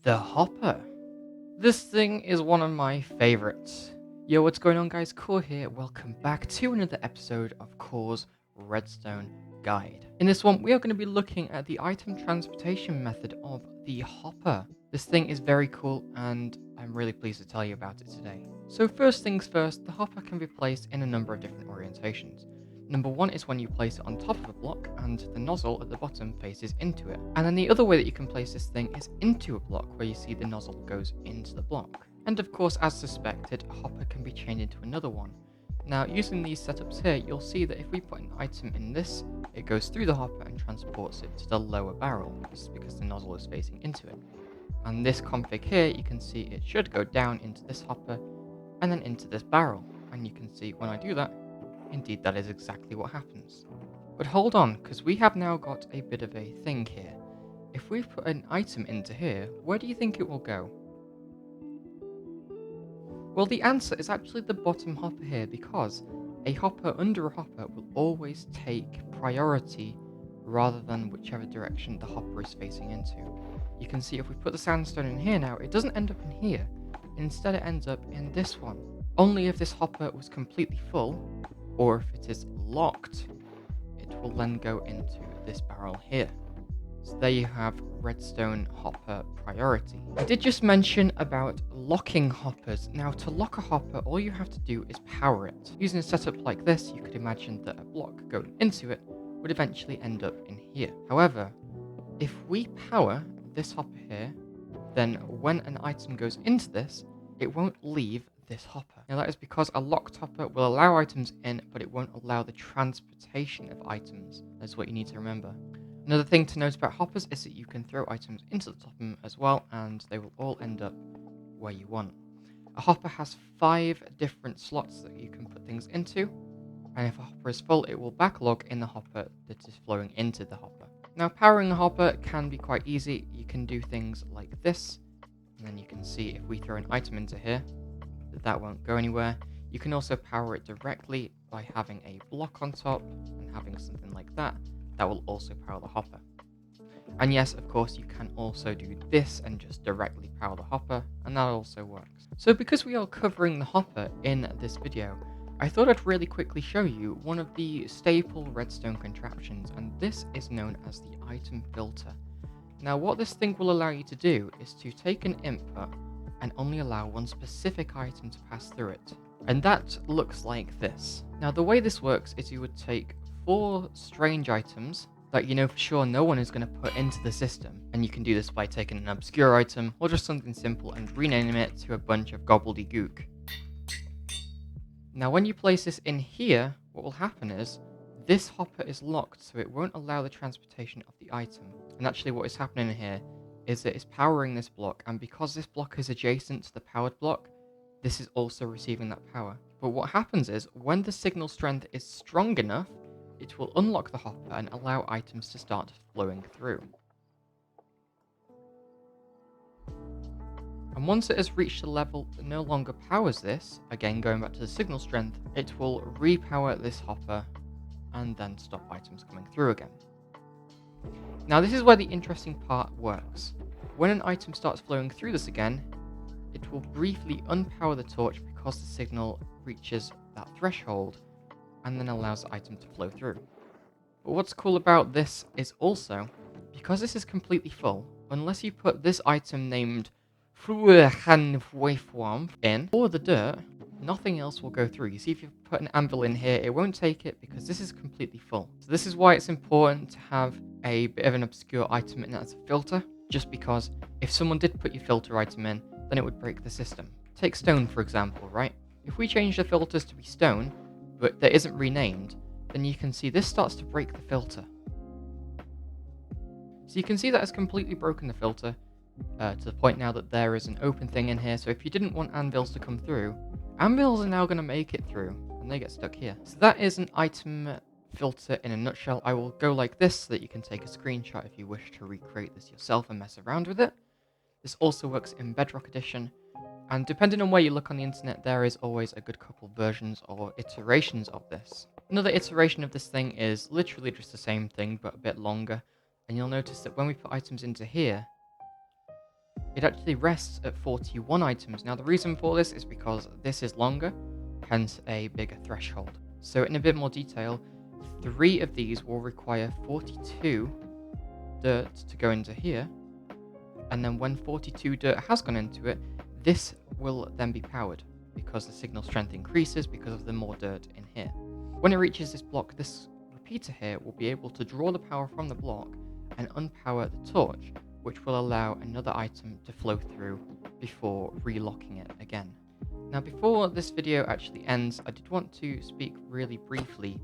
The hopper. This thing is one of my favorites. Yo, what's going on, guys? Core here. Welcome back to another episode of Core's Redstone Guide. In this one, we are going to be looking at the item transportation method of the hopper. This thing is very cool, and I'm really pleased to tell you about it today. So first things first, the hopper can be placed in a number of different orientations. Number one is when you place it on top of a block and the nozzle at the bottom faces into it. And then the other way that you can place this thing is into a block where you see the nozzle goes into the block. And of course, as suspected, a hopper can be chained into another one. Now, using these setups here, you'll see that if we put an item in this, it goes through the hopper and transports it to the lower barrel. This is because the nozzle is facing into it. And this config here, you can see it should go down into this hopper and then into this barrel. And you can see when I do that, indeed, that is exactly what happens. But hold on, because we have now got a bit of a thing here. If we put an item into here, where do you think it will go? Well, the answer is actually the bottom hopper here, because a hopper under a hopper will always take priority rather than whichever direction the hopper is facing into. You can see if we put the sandstone in here now, it doesn't end up in here. Instead, it ends up in this one. Only if this hopper was completely full, or if it is locked, it will then go into this barrel here. So there you have redstone hopper priority. I did just mention about locking hoppers. Now, to lock a hopper, all you have to do is power it. Using a setup like this, you could imagine that a block going into it would eventually end up in here. However, if we power this hopper here, then when an item goes into this, it won't leave this hopper. Now that is because a locked hopper will allow items in, but it won't allow the transportation of items. That's what you need to remember. Another thing to note about hoppers is that you can throw items into the top of them as well, and they will all end up where you want. A hopper has 5 different slots that you can put things into, and if a hopper is full, it will backlog in the hopper that is flowing into the hopper. Now, powering a hopper can be quite easy. You can do things like this, and then you can see if we throw an item into here, that won't go anywhere. You can also power it directly by having a block on top and having something like that. That will also power the hopper. And yes, of course, you can also do this and just directly power the hopper, and that also works. So because we are covering the hopper in this video, I thought I'd really quickly show you one of the staple redstone contraptions, and this is known as the item filter. Now, what this thing will allow you to do is to take an input and only allow one specific item to pass through it. And that looks like this. Now, the way this works is you would take 4 strange items that you know for sure no one is going to put into the system. And you can do this by taking an obscure item or just something simple and renaming it to a bunch of gobbledygook. Now, when you place this in here, what will happen is this hopper is locked, so it won't allow the transportation of the item. And actually what is happening here is that it's powering this block, and because this block is adjacent to the powered block, this is also receiving that power. But what happens is, when the signal strength is strong enough, it will unlock the hopper and allow items to start flowing through. And once it has reached a level that no longer powers this, again going back to the signal strength, it will repower this hopper and then stop items coming through again. Now, this is where the interesting part works. When an item starts flowing through this again, it will briefly unpower the torch because the signal reaches that threshold and then allows the item to flow through. But what's cool about this is also, because this is completely full, unless you put this item named in or the dirt, nothing else will go through. You see, if you put an anvil in here, it won't take it because this is completely full. So this is why it's important to have a bit of an obscure item in as a filter, just because if someone did put your filter item in, then it would break the system. Take stone, for example, right? If we change the filters to be stone, but that isn't renamed, then you can see this starts to break the filter. So you can see that it's completely broken the filter, to the point now that there is an open thing in here. So if you didn't want anvils to come through, anvils are now going to make it through, and they get stuck here. So that is an item filter in a nutshell. I will go like this so that you can take a screenshot if you wish to recreate this yourself and mess around with it. This also works in Bedrock Edition, and depending on where you look on the internet, there is always a good couple versions or iterations of this. Another iteration of this thing is literally just the same thing, but a bit longer, and you'll notice that when we put items into here, It actually rests at 41 items. Now the reason for this is because this is longer, hence a bigger threshold. So in a bit more detail, 3 of these will require 42 dirt to go into here, and then when 42 dirt has gone into it, this will then be powered because the signal strength increases because of the more dirt in here. When it reaches this block, this repeater here will be able to draw the power from the block and unpower the torch, which will allow another item to flow through before relocking it again. Now before this video actually ends, I did want to speak really briefly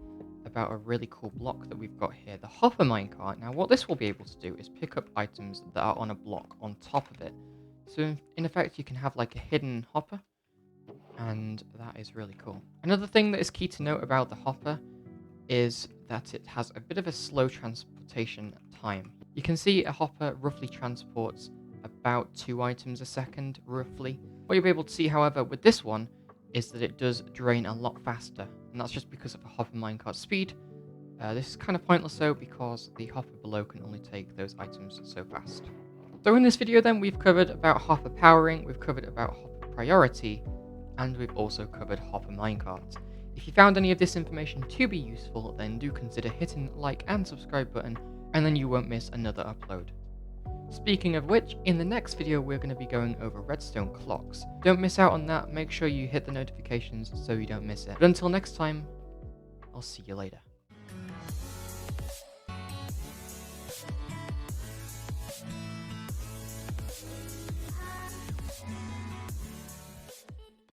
about a really cool block that we've got here, the hopper minecart. Now what this will be able to do is pick up items that are on a block on top of it. So in effect you can have like a hidden hopper, and that is really cool. Another thing that is key to note about the hopper is that it has a bit of a slow transportation time. You can see a hopper roughly transports about 2 items a second, roughly. What you'll be able to see, however, with this one is that it does drain a lot faster, and that's just because of a hopper minecart speed. This is kind of pointless though, because the hopper below can only take those items so fast. So in this video then, we've covered about hopper powering, we've covered about hopper priority, and we've also covered hopper minecarts. If you found any of this information to be useful, then do consider hitting the like and subscribe button, and then you won't miss another upload. Speaking of which, in the next video we're going to be going over redstone clocks. Don't miss out on that, make sure you hit the notifications so you don't miss it. But until next time, I'll see you later.